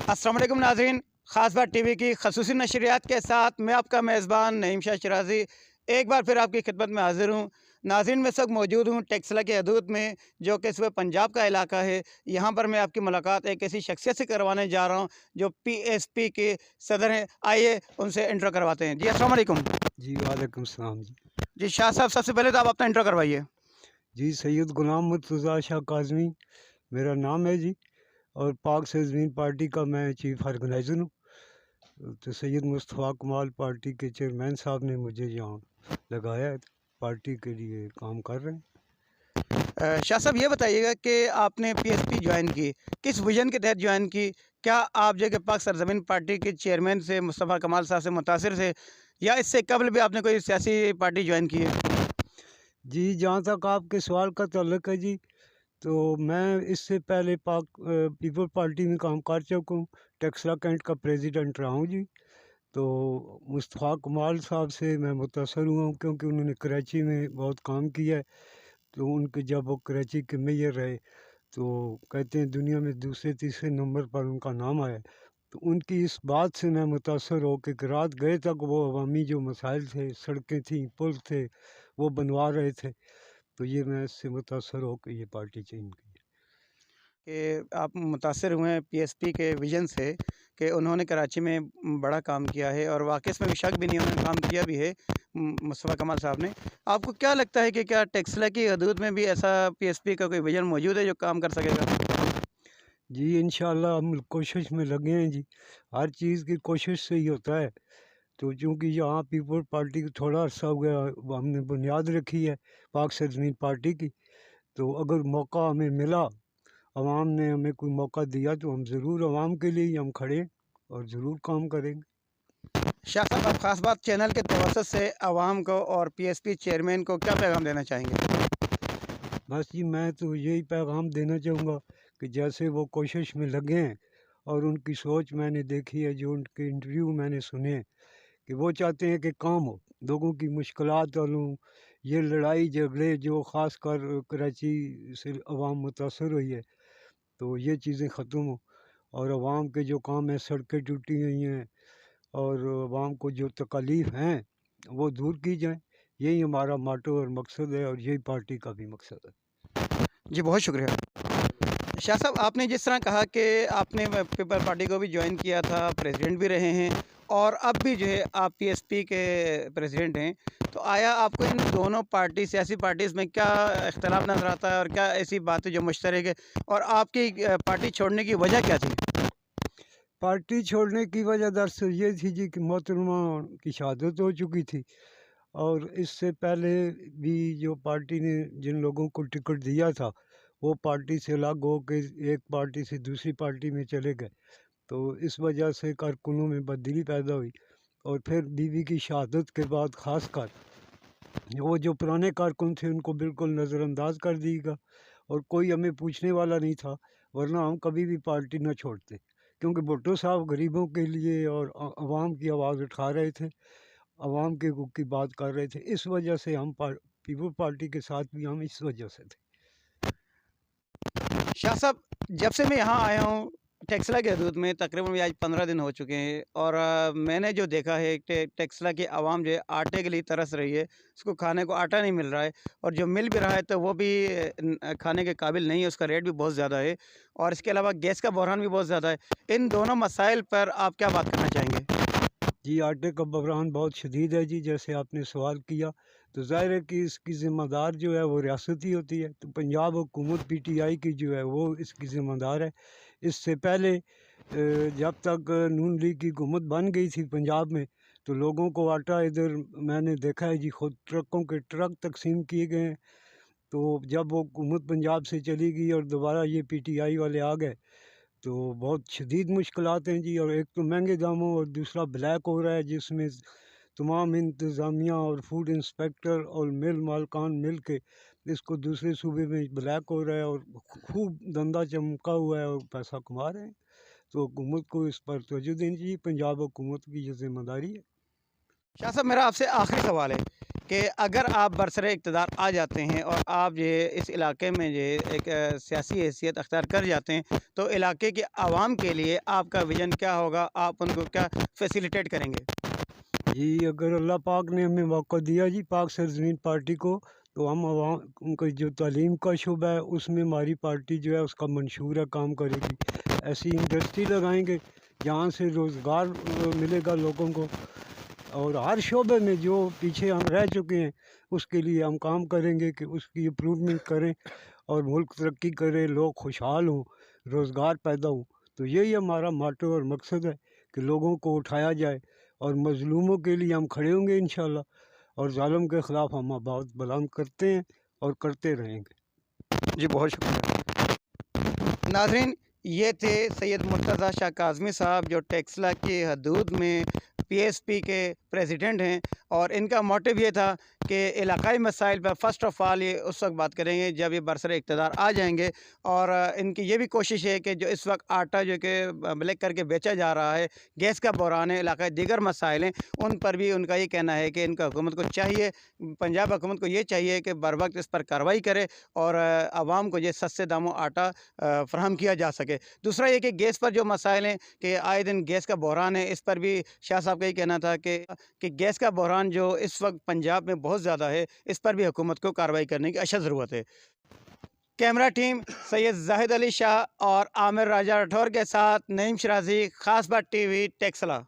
अस्सलाम वालेकुम नाज़रीन, ख़ास बात टीवी की खसूसी नशरियात के साथ मैं आपका मेज़बान नईम शाह शराज़ी एक बार फिर आपकी खिदमत में हाज़िर हूँ। नाज़रीन, मैं इस वक्त मौजूद हूँ टेक्सला की हदूद में, जो कि सूबे पंजाब का इलाका है। यहाँ पर मैं आपकी मुलाकात एक ऐसी शख्सियत से करवाने जा रहा हूँ जो पीएसपी के सदर हैं। आइए उनसे इंट्रो करवाते हैं। जी अस्सलाम वालेकुम। जी वालेकुम सलाम जी। जी शाह साहब, सबसे पहले तो आप अपना इंट्रो करवाइए। जी सैयद गुलाम मुर्तज़ा शाह काज़मी मेरा नाम है जी, और पाक से ज़मीन पार्टी का मैं चीफ ऑर्गेनाइज़र हूँ। तो सैयद मुस्तफ़ा कमाल पार्टी के चेयरमैन साहब ने मुझे यहाँ लगाया है, पार्टी के लिए काम कर रहे हैं। शाह साहब, ये बताइएगा कि आपने पीएसपी ज्वाइन की, किस विजन के तहत ज्वाइन की? क्या आप जो कि पाक सरजमीन पार्टी के चेयरमैन से मुस्तफ़ा कमाल साहब से मुतासिर थे, या इससे कबल भी आपने कोई सियासी पार्टी ज्वाइन की है? जी, जहाँ तक आपके सवाल का ताल्लुक है जी, तो मैं इससे पहले पाक पीपल पार्टी में काम कर चुका हूँ। टेक्सला कैंट का प्रेसिडेंट रहा हूँ जी। तो मुस्तफ़ा कमाल साहब से मैं मुतासर हुआ हूँ, क्योंकि उन्होंने कराची में बहुत काम किया है। तो उनके जब वो कराची के मेयर रहे, तो कहते हैं दुनिया में दूसरे तीसरे नंबर पर उनका नाम आया। तो उनकी इस बात से मैं मुतासर हो के रात गए तक वो अवामी जो मसाइल थे, सड़कें थीं, पुल थे, वो बनवा रहे थे। तो ये मैं इससे मुतासर हो के ये पार्टी चेंज की। कि आप मुतासिर हुए हैं पीएसपी के विजन से कि उन्होंने कराची में बड़ा काम किया है, और वाकई इसमें भी शक भी नहीं है, उन्होंने काम किया भी है मुस्तफ़ा कमाल साहब ने। आपको क्या लगता है कि क्या टेक्सला की हदूद में भी ऐसा पीएसपी का कोई विजन मौजूद है जो काम कर सकेगा? जी इंशाअल्लाह हम कोशिश में लगे हैं जी। हर चीज़ की कोशिश से ही होता है। तो चूँकि यहाँ पीपल पार्टी को थोड़ा अरसा हो गया, वो हमने बुनियाद रखी है पाक से ज़मीन पार्टी की। तो अगर मौका हमें मिला, अवाम ने हमें कोई मौका दिया, तो हम ज़रूर अवाम के लिए ही हम खड़े हैं और ज़रूर काम करेंगे। शाह साहब, आप ख़ास बात चैनल के तवज्जुह से आवाम को और पीएसपी चेयरमैन को क्या पैगाम देना चाहेंगे? बस जी मैं तो यही पैगाम देना चाहूँगा कि जैसे वो कोशिश में लगे हैं, और उनकी सोच मैंने देखी है, जो उनके इंटरव्यू मैंने सुने हैं, कि वो चाहते हैं कि काम हो, लोगों की मुश्किलात हल हों। ये लड़ाई झगड़े जो ख़ास कर कराची से अवाम मुतासर हुई है, तो ये चीज़ें ख़त्म हों, और अवाम के जो काम है, सड़कें टूटी हुई हैं और अवाम को जो तकलीफ़ हैं, वो दूर की जाएँ। यही हमारा मोटो और मकसद है, और यही पार्टी का भी मकसद है। जी, बहुत शुक्रिया। शाह साहब, आपने जिस तरह कहा कि आपने पीपल पार्टी को भी ज्वाइन किया था, प्रेसिडेंट भी रहे हैं, और अब भी जो है आप पीएसपी के प्रेसिडेंट हैं, तो आया आपको इन दोनों पार्टी सियासी पार्टीज़ में क्या इख्तलाफ नज़र आता है, और क्या ऐसी बातें जो मुश्तरक है, और आपकी पार्टी छोड़ने की वजह क्या थी? पार्टी छोड़ने की वजह दरअसल ये थी जी कि मोहतरमा की शहादत हो चुकी थी, और इससे पहले भी जो पार्टी ने जिन लोगों को टिकट दिया था, वो पार्टी से अलग हो के एक पार्टी से दूसरी पार्टी में चले गए। तो इस वजह से कारकुनों में तब्दीली पैदा हुई, और फिर बीवी की शहादत के बाद ख़ासकर वो जो पुराने कारकुन थे उनको बिल्कुल नज़रअंदाज कर दिएगा, और कोई हमें पूछने वाला नहीं था, वरना हम कभी भी पार्टी ना छोड़ते, क्योंकि भुट्टो साहब गरीबों के लिए और आवाम की आवाज़ उठा रहे थे, आवाम के हकूक़ की बात कर रहे थे। इस वजह से हम पीपल पार्टी के साथ भी हम इस वजह से थे। शाह साहब, जब से मैं यहाँ आया हूँ टेक्सला के हदूद में, तकरीबन भी आज 15 दिन हो चुके हैं, और मैंने जो देखा है टेक्सला की आवाम जो है आटे के लिए तरस रही है। उसको खाने को आटा नहीं मिल रहा है, और जो मिल भी रहा है तो वो भी खाने के काबिल नहीं है, उसका रेट भी बहुत ज़्यादा है, और इसके अलावा गैस का बहरान भी बहुत ज़्यादा है। इन दोनों मसाइल पर आप क्या बात करना चाहेंगे? जी, आटे का बहरान बहुत शदीद है जी, जैसे आपने सवाल किया, तो ज़ाहिर है कि इसकी ज़िम्मेदार जो है वो रियासत ही होती है। तो पंजाब हुकूमत पीटीआई की जो है वो इसकी ज़िम्मेदार है। इससे पहले जब तक नून लीग की हुकूमत बन गई थी पंजाब में, तो लोगों को आटा इधर मैंने देखा है जी, खुद ट्रकों के ट्रक तक़सीम किए गए हैं। तो जब वो हुकूमत पंजाब से चली गई और दोबारा ये पीटीआई वाले आ गए, तो बहुत शदीद मुश्किलात हैं जी, और एक तो महंगे दामों, और दूसरा ब्लैक हो रहा है, जिसमें तमाम इंतज़ामिया और फूड इंस्पेक्टर और मिल मालकान मिल के इसको दूसरे सूबे में ब्लैक हो रहा है, और खूब धंधा चमका हुआ है और पैसा कमा रहे हैं। तो हुकूमत को इस पर तवज्जो देनी चाहिए, पंजाब हुकूमत की ये ज़िम्मेदारी है। शाह साहब, मेरा आपसे आखिरी सवाल है کہ اگر آپ برسر اقتدار آ جاتے ہیں اور آپ جو ہے اس علاقے میں جو ہے ایک سیاسی حیثیت اختیار کر جاتے ہیں تو علاقے کے عوام کے لیے آپ کا ویژن کیا ہوگا؟ آپ ان کو کیا فیسیلیٹیٹ کریں گے؟ جی اگر اللہ پاک نے ہمیں موقع دیا جی پاک سرزمین پارٹی کو، تو ہم عوام ان کو جو تعلیم کا شعبہ ہے اس میں ہماری پارٹی جو ہے اس کا منشور ہے، کام کرے گی۔ ایسی انڈسٹری لگائیں گے جہاں سے روزگار ملے گا لوگوں کو، اور ہر شعبے میں جو پیچھے ہم رہ چکے ہیں اس کے لیے ہم کام کریں گے کہ اس کی امپروومنٹ کریں اور ملک ترقی کرے، لوگ خوشحال ہوں، روزگار پیدا ہوں۔ تو یہی ہمارا ماٹو اور مقصد ہے کہ لوگوں کو اٹھایا جائے اور مظلوموں کے لیے ہم کھڑے ہوں گے انشاءاللہ، اور ظالم کے خلاف ہم آواز بلند کرتے ہیں اور کرتے رہیں گے۔ جی بہت شکریہ ناظرین، یہ تھے سید مرتضیٰ شاہ کاظمی صاحب جو ٹیکسلا کی حدود میں پی ایس پی کے پریزیڈنٹ ہیں، اور ان کا موٹیو یہ تھا کہ علاقائی مسائل پر فرسٹ آف آل یہ اس وقت بات کریں گے جب یہ برسر اقتدار آ جائیں گے، اور ان کی یہ بھی کوشش ہے کہ جو اس وقت آٹا جو کہ بلیک کر کے بیچا جا رہا ہے، گیس کا بحران ہے، علاقائی دیگر مسائل ہیں، ان پر بھی ان کا یہ کہنا ہے کہ ان کا حکومت کو چاہیے، پنجاب حکومت کو یہ چاہیے کہ بر وقت اس پر کارروائی کرے اور عوام کو یہ سستے داموں آٹا فراہم کیا جا سکے۔ دوسرا یہ کہ گیس پر جو مسائل ہیں کہ آئے دن گیس کا بحران ہے، اس پر بھی شاہ صاحب کا یہ کہنا تھا کہ گیس کا بحران جو اس وقت پنجاب میں بہت زیادہ ہے، اس پر بھی حکومت کو کارروائی کرنے کی اشد ضرورت ہے۔ کیمرہ ٹیم سید زاہد علی شاہ اور عامر راجہ راٹھور کے ساتھ نعیم شرازی، خاص بات ٹی وی، ٹیکسلا۔